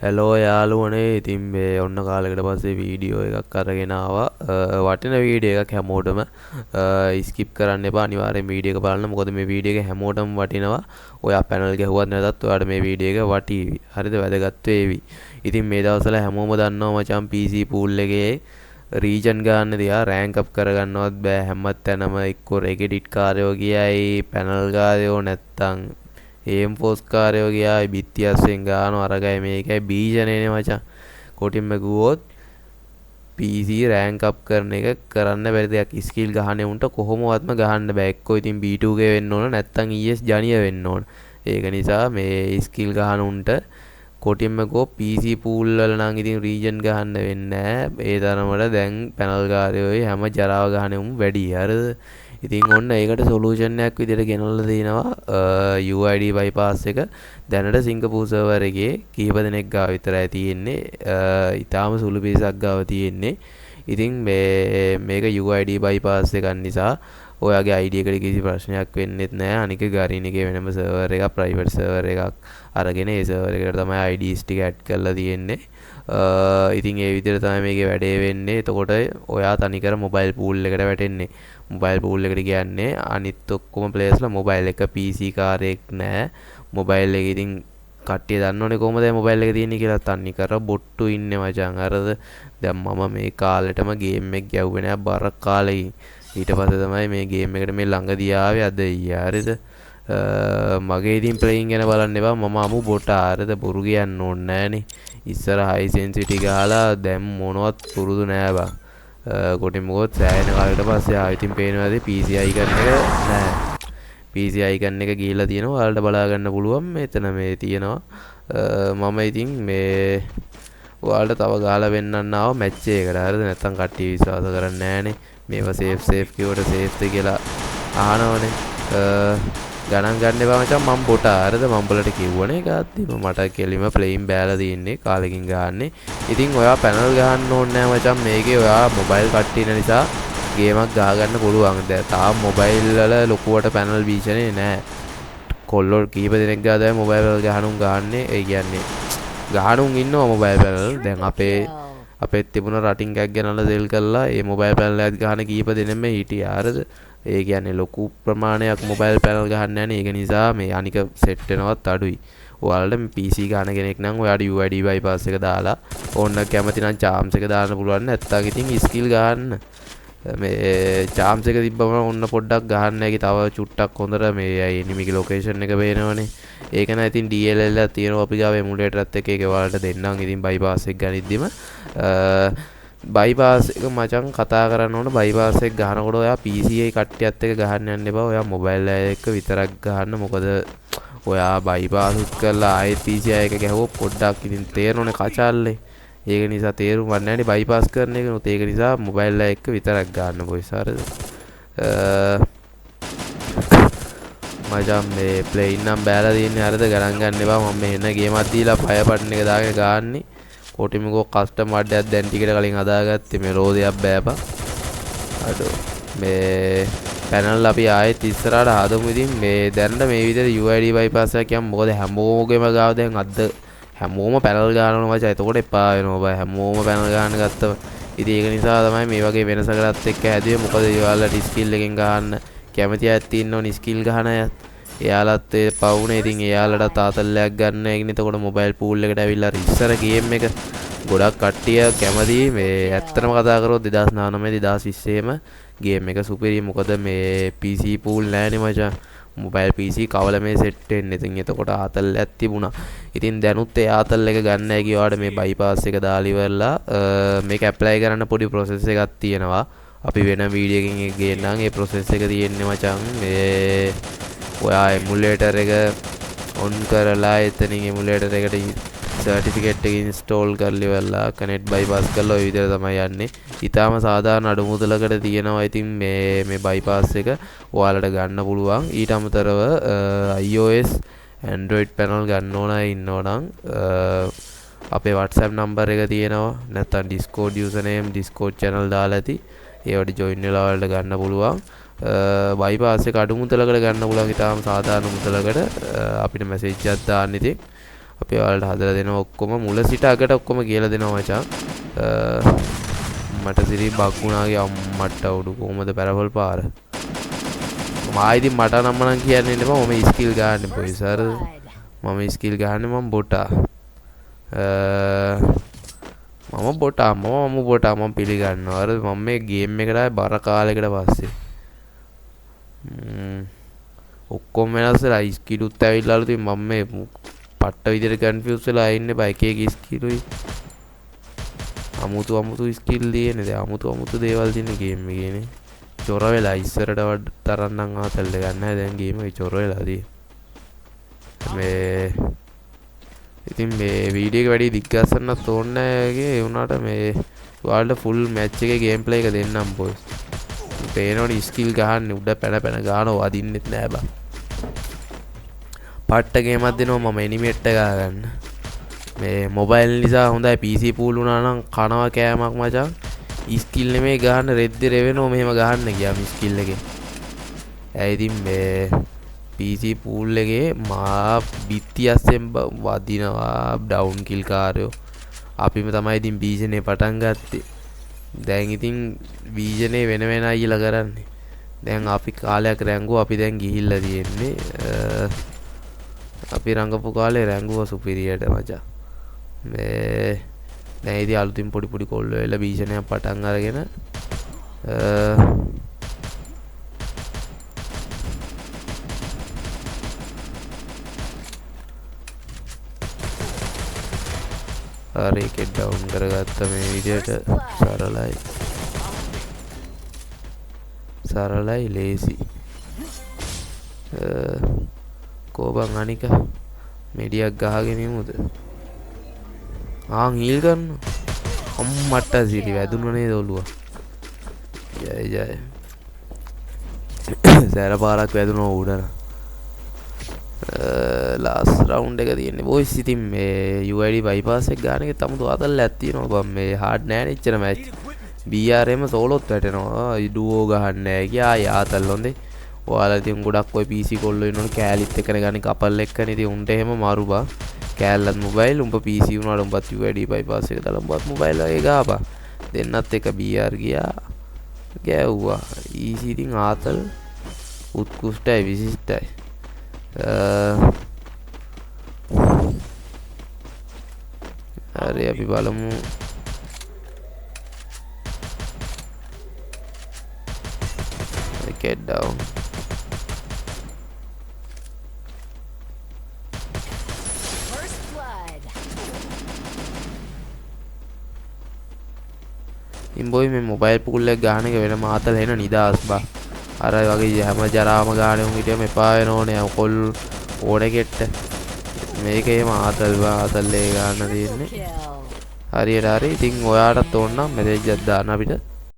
Hello යාළුවනේ ඉතින් මේ ඔන්න කාලෙකට පස්සේ වීඩියෝ එකක් අරගෙන ආවා වටින වීඩියෝ එකක් හැමෝටම ස්කිප් කරන්න එපා අනිවාර්යෙන් වීඩියෝ එක බලන්න මොකද මේ වීඩියෝ එක හැමෝටම වටිනවා ඔයා පැනල් ගැහුවත් නැතත් ඔයාට මේ වීඩියෝ එක වටීවි හරිද වැදගත් වේවි ඉතින් මේ දවස්වල හැමෝම දන්නවා මචං PC pool එකේ රීජන් ගන්න තියා රෑන්ක් අප් කරගන්නවත් බෑ හැමතැනම එක්ක රෙගෙඩිට් කාරයෝ කියයි පැනල් කාරයෝ නැත්තම් ඒම් ෆෝස් කාරයෝ ගියායි බිත්තියස්සෙන් ගානෝ අරගයි මේකයි බීජනේනේ මචං කොටින්ම ගුවොත් PC රෑන්ක් අප් කරන එක කරන්න බැරි දෙයක් ස්කිල් ගහන්නේ උන්ට කොහොමවත්ම ගහන්න බෑ එක්කෝ ඉතින් B2 ගේ වෙන්න ඕන නැත්තම් ES ජනිය වෙන්න ඕන ඒක නිසා මේ ස්කිල් ගහන උන්ට කොටින්ම ගෝ PC pool වල නම් ඉතින් රීජන් ගහන්න වෙන්නේ නැහැ ඒ තරමට දැන් පැනල් කාරයෝයි හැම ජරාව ගහන්නේ උන් වැඩි හරිද ඉතින් ඔන්න ඒකට සොලියුෂන් එකක් විදිහට ගෙනල්ලා දෙනවා UID bypass එක දැනට සිංගප්පූර් සර්වර් එකේ කීප දෙනෙක් ගාව විතරයි තියෙන්නේ ඊටාම සුළු පිරිසක් ගාව තියෙන්නේ ඉතින් මේක UID bypass එකක් නිසා ඔයාගේ ID එකට කිසි ප්‍රශ්නයක් වෙන්නේ නැහැ අනික ගරින් එකේ වෙනම සර්වර් එකක් ප්‍රයිවට් සර්වර් එකක් අරගෙන ඒ සර්වර් එකට තමයි IDs ටික ඇඩ් කරලා තියෙන්නේ ඉතින් ඒ විදිහට තමයි මේකේ වැඩේ වෙන්නේ එතකොට ඔයා තනිකර මොබයිල් pool එකට වැටෙන්නේ මොබයිල් pool එකට කියන්නේ අනිත් ඔක්කොම ප්ලේයර්ස්ලා මොබයිල් එක PC කාරයෙක් නෑ මොබයිල් එකේ ඉතින් කට්ටිය දන්නවනේ කොහමද මොබයිල් එක තියෙන්නේ කියලා තනිකර බොට්ටු ඉන්නේ මචං අරද දැන් මම මේ කාලෙටම ගේම් එක ගැව්වේ නෑ බර කාලෙකින් ඊට පස්සේ තමයි මේ ගේම් එකට මේ ළඟදී ආවේ අද ඊයේ හරිද මගේ ඉතින් ප්ලේයින් ගැන බලන්න එපා මම අමු බොටා හරිද බොරු කියන්න ඕනේ නෑනේ ඉස්සර හයි සෙන්සිටිවිටි ගහලා දැන් මොනවත් පුරුදු නෑ බං කොටින් මොකද සෑහෙන කාලයකට පස්සේ ආයෙත් පේනවා ඇති PC icon එක නෑ PC icon එක ගිහිල්ලා තියෙනවා ඔයාලට බලා ගන්න පුළුවන් මෙතන මේ තියෙනවා මම ඉතින් මේ ඔයාලට තව ගහලා වෙන්නන්න ආව මැච් එකකට හරිද නැත්තම් කට්ටිය විශ්වාස කරන්නේ නෑනේ මේවා සේෆ් කියවට සේෆ්ද කියලා අහනවනේ ගණන් ගන්න එපා මචං මම බොටා හරිද මම බලට කිව්වනේ ගාත්තිම මට කෙලිම ප්ලේයින් බෑලා තින්නේ කාලෙකින් ගහන්නේ ඉතින් ඔයා පැනල් ගහන්න ඕනේ නෑ මචං මේකේ ඔයා මොබයිල් කට්ටියන නිසා ගේමක් ගහ ගන්න පුළුවන් දැන් තාම මොබයිල් වල ලොකුවට පැනල් භීෂණේ නෑ කොල්ලෝ කීප දෙනෙක් ගාව තමයි මොබයිල් වල ගහනුම් ගහන්නේ ඒ කියන්නේ ගහනුම් ඉන්නවා මොබයිල් පැනල් දැන් අපේ තිබුණ රටින් එකක් ගෙනල්ලා සෙල් කළා ඒ මොබයිල් පැනල් එකත් ගහන කීප දෙනෙක්ම හිටියා හරිද ඒ කියන්නේ ලොකු ප්‍රමාණයක් මොබයිල් පැනල් ගහන්න නැහැ ඒක නිසා මේ අනික සෙට් වෙනවත් අඩුයි. ඔයාලට PC ගන්න කෙනෙක් නම් ඔයාට UID bypass එක දාලා ඕන්න කැමති නම් charms එක දාන්න පුළුවන් නැත්නම් ඉතින් skill ගන්න. මේ charms එක තිබ්බම ඕන්න පොඩ්ඩක් ගහන්න ඇකි තව චුට්ටක් හොඳට මේ enemy location එක පේනවනේ. ඒක නම් ඉතින් DLL එකක් තියෙනවා අපි ගාව emulator එකත් එක්ක ඒක ඔයාලට දෙන්නම් ඉතින් bypass එක ගනිද්දිම බයිපාස් එක මචං කතා කරන්න ඕන බයිපාස් එක ගහනකොට ඔයා PC එකේ කට්ටියත් එක්ක ගහන්න යන්න එපා ඔයා මොබයිල් එක විතරක් ගහන්න මොකද ඔයා බයිපාස් උත් කරලා ආයෙත් PC එක ගැහුවොත් පොඩ්ඩක් ඉතින් තේරෙන්නේ කචල්ලේ ඒක නිසා තේරුම් ගන්න නැහැනේ බයිපාස් කරන එක නුත් ඒක නිසා මොබයිල් එක විතරක් ගන්න බොයිස් හරිද මචං මේ ප්ලේයින් නම් බෑලා තියෙන්නේ හරිද ගණන් ගන්න එපා මම මෙන්න ගේමක් දීලා ෆයර් බටන් එක දාගෙන ගාන්නේ කොටිමකෝ කස්ටම් වඩයක් දැන් ටිකට කලින් හදාගත්තේ මේ රෝදයක් බෑපා අඩෝ මේ පැනල් අපි ආයෙත් ඉස්සරහට හදමු ඉතින් මේ දැනට මේ විදිහට UID bypass එකක් කියම් මොකද හැමෝගෙම ගාව දැන් අද හැමෝම පැනල් ගන්නවා මචං එතකොට එපා වෙනවා බය හැමෝම පැනල් ගන්න ගත්තම ඉතින් ඒක නිසා තමයි මේ වගේ වෙනසකටත් එක්ක හැදුවේ මොකද ඔයාලට ස්කිල් එකෙන් ගහන්න කැමති අයත් ඉන්නෝනේ ස්කිල් ගහන අයත් එයාලත් ඒ පවුනේ ඉතින් එයාලට තාතල්ලයක් ගන්න ඒකනේ එතකොට මොබයිල් pool එකට ඇවිල්ලා ඉස්සර ගේම් එක ගොඩක් කට්ටිය කැමති මේ ඇත්තටම කතා කරොත් 2019 2020ෙම ගේම් එක සුපිරි මොකද මේ PC pool නෑනේ මචං මොබයිල් PC කවල මේ සෙට් වෙන්නේ ඉතින් එතකොට ආතල්ලයක් තිබුණා ඉතින් දැනුත් ඒ ආතල් එක ගන්න ඇයි කිව්වාට මේ bypass එක දාලා ඉවරලා මේක ඇප්ලයි කරන්න පොඩි process එකක් තියෙනවා අපි වෙන වීඩියෝ එකකින් ගේන්නම් ඒ process එක තියෙන්නේ මචං මේ ඔයා emulator එක on කරලා එතනින් emulator එකට certificate එක install කරලා ඉවරලා connect bypass කරලා ඔය විදිහට තමයි යන්නේ. ඊටාම සාධාරණ අඩු මුදලකට තියෙනවා. ඉතින් මේ bypass එක ඔයාලට ගන්න පුළුවන්. ඊට අමතරව iOS Android panel ගන්න ඕන අය ඉන්නවනම් අපේ WhatsApp number එක තියෙනවා. නැත්නම් Discord username Discord channel දාලා ඇති. ඒවට join වෙලා ඔයාලට ගන්න පුළුවන්. bypass එක අඩු මුදලකට ගන්න පුළුවන්. ඊටාම සාධාරණ මුදලකට අපිට message එකක් දාන්න ඉතින් අපි ඔයාලට හදලා දෙනවා ඔක්කොම මුල සිට අගට ඔක්කොම කියලා දෙනවා මචං. මට සිරි බග්ගුණාගේ අම්මට උඩු කොහමද පැරවල් පාර. මායිති මට නම් නම් කියන්නේ නෙමෙයි මම ස්කිල් ගන්න පොයිස් හරිද. මම ස්කිල් ගහන්නේ මම බොටා. මම බොටා මම පිළිගන්නවා. හරිද මම මේ ගේම් එකට ආවේ බර කාලයකට පස්සේ. ඔක්කොම වෙනස්ලා ස්කිලුත් ඇවිල්ලාලු තින් මම මේ පට්ට විදිහට කන්ෆියුස් වෙලා ඉන්නේ බා එක එක ස්කිලුයි. අමුතු ස්කිල් දියනේ දැන් අමුතු දේවල් දින්නේ ගේම් එකේනේ. චොර වෙලා ඉස්සරට වඩ තරම් නම් ආතල් ගන්න නැහැ දැන් ගේම් එකේ චොර වෙලා දී. මේ ඉතින් මේ වීඩියෝ එක වැඩි දිග්ගස්සන්නත් ඕනේ නැහැ ඒ වුණාට මේ ඔයාලට ෆුල් මැච් එකේ ගේම් ප්ලේ එක දෙන්නම් බොයිස්. පේනවනේ ස්කිල් ගහන්නේ උඩ පැන ගානවා වදින්නෙත් නෑ බා. පට්ට ගේමක් දෙනවා මම ඇනිමේට් එක ගන්න. මේ මොබයිල් නිසා හොඳයි PC පූල් වුණා නම් කනවා කෑමක් මචං. ස්කිල් නෙමෙයි ගහන්න රෙද්ද රෙවෙනෝ මෙහෙම ගහන්න ගියාම ස්කිල් එකේ. ඇයි ඉතින් මේ PC පූල් එකේ මා බිත්තියස්සෙන් වදිනවා ඩවුන් කිල් කාරයෝ. අපිම තමයි ඉතින් බීජනේ පටන් ගත්තේ. දැන් ඉතින් බීජනේ වෙන අයියලා කරන්නේ. දැන් අපි කාලයක් රැංගුවා අපි දැන් ගිහිල්ලා තියෙන්නේ. අපි රංගපු කාලේ රැංගුවා සුපිරියට මචං. මේ දැන් ඉතින් අලුතින් පොඩි කොල්ලෝ වෙලා බීජනයක් පටන් අරගෙන හරි ඒක ඩවුන් කරගත්ත මේ විදියට සරලයි ලේසි. කෝබන් අනික මෙඩියක් ගහගෙන ඉමුද? හීල් ගන්න. අම්මට සිරි වැදුණා නේද ඔළුව. ජය. සෑර පාරක් වැදුණා උඩට. ලාස් රවුන්ඩ් එක තියෙන්නේ බොයිස්. ඉතින් මේ UID බයිපාස් එක ගන්න එක තමුතු අතල්ලක් තියෙනවා බම් මේ හાર્ඩ් නෑ නේ එච්චර මැච්. BRM සෝලොත් වැටෙනවා. ඩුවෝ ගහන්න නෑ ගියා යාතල් හොඳේ. ඔයාලා ඉතින් ගොඩක් ඔය PC කොල්ලෝ ඉන්නවනේ කෑලිත් එකනේ ගන්නේ කපල් එක්කනේ. ඉතින් උන්ට එහෙම මාරු බා. කෑල්ලත් මොබයිල් උඹ PC වුණාට උඹත් UID බයිපාස් එක දාලා උඹත් මොබයිල් එකේ ගහපන්. දෙන්නත් එක BR ගියා. ගැව්වා. ඊසි ඉතින් ආතල් උත්කෘෂ්ටයි විශිෂ්ටයි. හරි අපි බලමු. Get down. First blood. ඉම්බොයි මේ මොබයිල් පුකුල් එක ගන්න එක වෙන මාතල එන නිදාස් බා. අර වගේ හැම ජරාම ගානේ උන් හිටියම එපා වෙනෝනේ කොල් ඕනේ කෙට්ට. මේක එහෙම ආතල් බා ආතල් එක ගන්න තියෙන්නේ. හරියට හරි. ඉතින් ඔයාටත් ඕන නම් මෙසේජ් එකක් දාන්න අපිට.